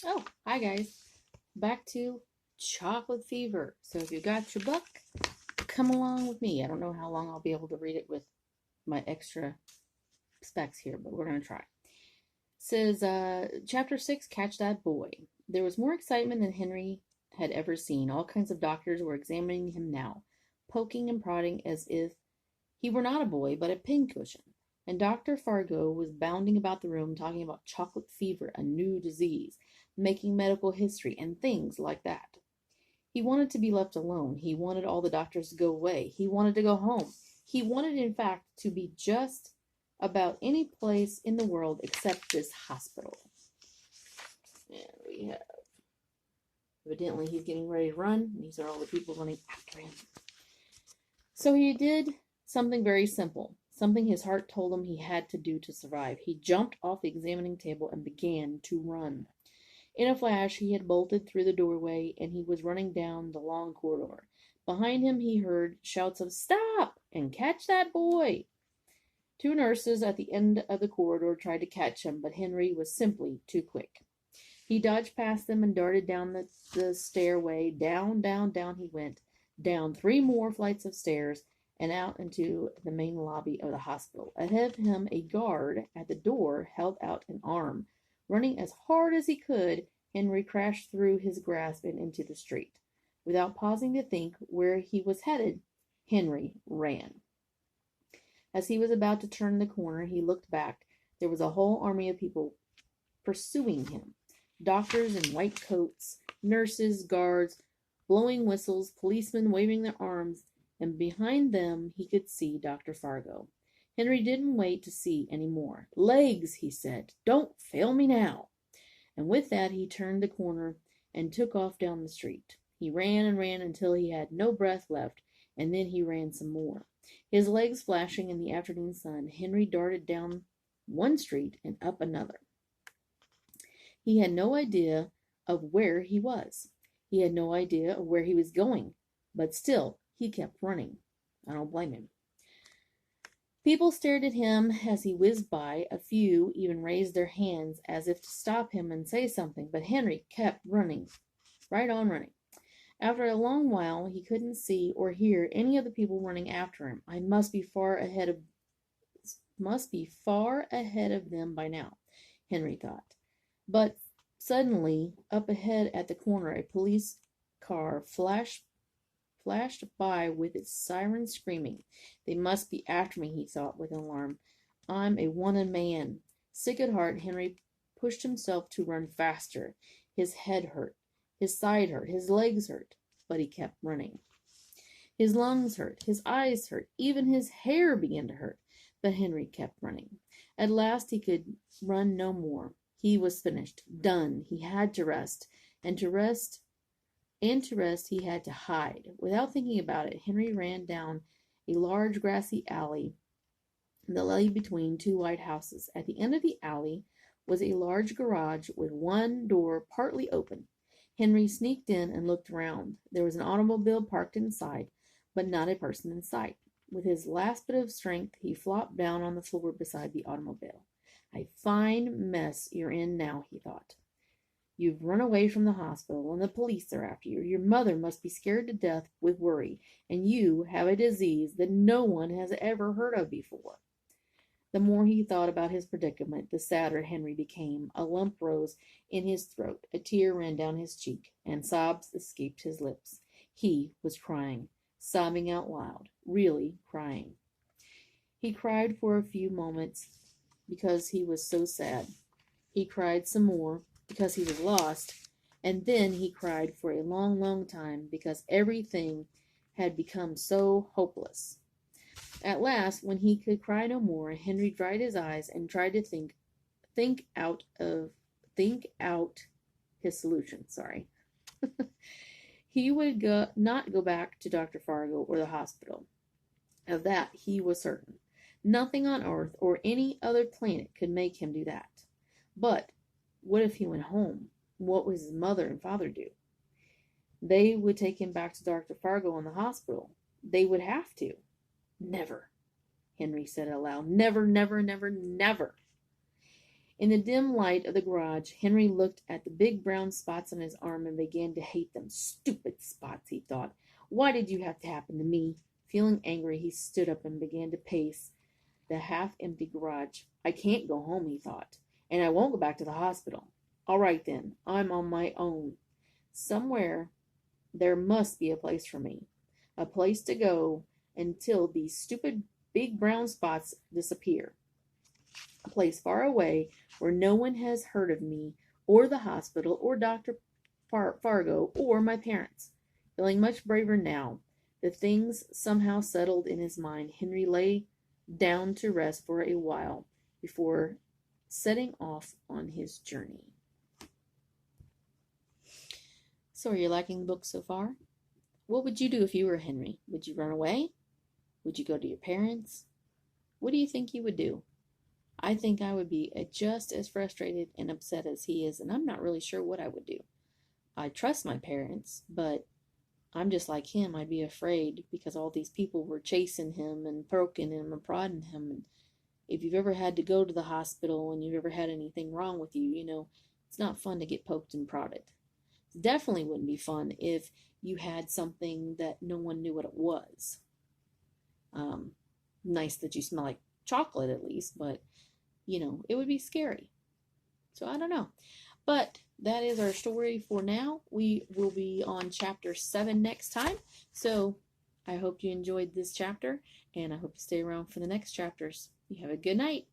Oh, hi guys. Back to Chocolate Fever. So if you got your book, come along with me. I don't know how long I'll be able to read it with my extra specs here, but we're going to try. It says, Chapter 6, Catch That Boy. There was more excitement than Henry had ever seen. All kinds of doctors were examining him now, poking and prodding as if he were not a boy, but a pincushion. And Dr. Fargo was bounding about the room talking about chocolate fever, a new disease, making medical history, and things like that. He wanted to be left alone. He wanted all the doctors to go away. He wanted to go home. He wanted, in fact, to be just about any place in the world except this hospital. And we have, evidently, he's getting ready to run. These are all the people running after him. So he did something very simple, something his heart told him he had to do to survive. He jumped off the examining table and began to run. In a flash, he had bolted through the doorway and he was running down the long corridor. Behind him, he heard shouts of "Stop!" and "Catch that boy!" Two nurses at the end of the corridor tried to catch him, but Henry was simply too quick. He dodged past them and darted down the stairway. Down, down, down he went, down 3 more flights of stairs, and out into the main lobby of the hospital. Ahead of him, a guard at the door held out an arm. Running as hard as he could, Henry crashed through his grasp and into the street. Without pausing to think where he was headed, Henry ran. As he was about to turn the corner, he looked back. There was a whole army of people pursuing him. Doctors in white coats, nurses, guards, blowing whistles, policemen waving their arms, and behind them he could see Dr. Fargo. Henry didn't wait to see any more. "Legs," he said. "Don't fail me now." And with that he turned the corner and took off down the street. He ran and ran until he had no breath left, and then he ran some more. His legs flashing in the afternoon sun, Henry darted down one street and up another. He had no idea of where he was. He had no idea of where he was going, but still he kept running. I don't blame him. People stared at him as he whizzed by. A few even raised their hands as if to stop him and say something, but Henry kept running, right on running. After a long while, he couldn't see or hear any of the people running after him. I must be far ahead of them by now, Henry thought. But suddenly, up ahead at the corner, a police car flashed by with its siren screaming. They must be after me, he thought with alarm. I'm a wanted man. Sick at heart, Henry pushed himself to run faster. His head hurt, his side hurt, his legs hurt, but he kept running. His lungs hurt, his eyes hurt, even his hair began to hurt, but Henry kept running. At last he could run no more. He was finished, done. He had to rest, and to rest he had to hide. Without thinking about it, Henry ran down a large grassy alley that lay between 2 white houses. At the end of the alley was a large garage with one door partly open. Henry sneaked in and looked around. There was an automobile parked inside, but not a person in sight. With his last bit of strength, he flopped down on the floor beside the automobile. A fine mess you're in now, he thought. You've run away from the hospital, and the police are after you. Your mother must be scared to death with worry, and you have a disease that no one has ever heard of before. The more he thought about his predicament, the sadder Henry became. A lump rose in his throat, a tear ran down his cheek, and sobs escaped his lips. He was crying, sobbing out loud, really crying. He cried for a few moments because he was so sad. He cried some more because he was lost, and then he cried for a long, long time because everything had become so hopeless. At last, when he could cry no more, Henry dried his eyes and tried to think out his solution. He would not go back to Dr. Fargo or the hospital. Of that he was certain. Nothing on Earth or any other planet could make him do that. But what if he went home? What would his mother and father do? They would take him back to Dr. Fargo in the hospital. They would have to. Never, Henry said aloud. Never, never, never, never. In the dim light of the garage, Henry looked at the big brown spots on his arm and began to hate them. Stupid spots, he thought. Why did you have to happen to me? Feeling angry, he stood up and began to pace the half-empty garage. I can't go home, he thought, and I won't go back to the hospital. All right, then. I'm on my own. Somewhere there must be a place for me, a place to go until these stupid big brown spots disappear. A place far away where no one has heard of me or the hospital or Dr. Fargo or my parents. Feeling much braver now, the things somehow settled in his mind. Henry lay down to rest for a while before setting off on his journey. So are you liking the book so far? What would you do if you were Henry? Would you run away? Would you go to your parents? What do you think you would do? I think I would be just as frustrated and upset as he is, and I'm not really sure what I would do. I trust my parents, but I'm just like him. I'd be afraid because all these people were chasing him and poking him and prodding him. And if you've ever had to go to the hospital and you've ever had anything wrong with you, you know, it's not fun to get poked and prodded. It definitely wouldn't be fun if you had something that no one knew what it was. Nice that you smell like chocolate at least, but, you know, it would be scary. So I don't know. But that is our story for now. We will be on chapter 7 next time. So I hope you enjoyed this chapter, and I hope you stay around for the next chapters. You have a good night.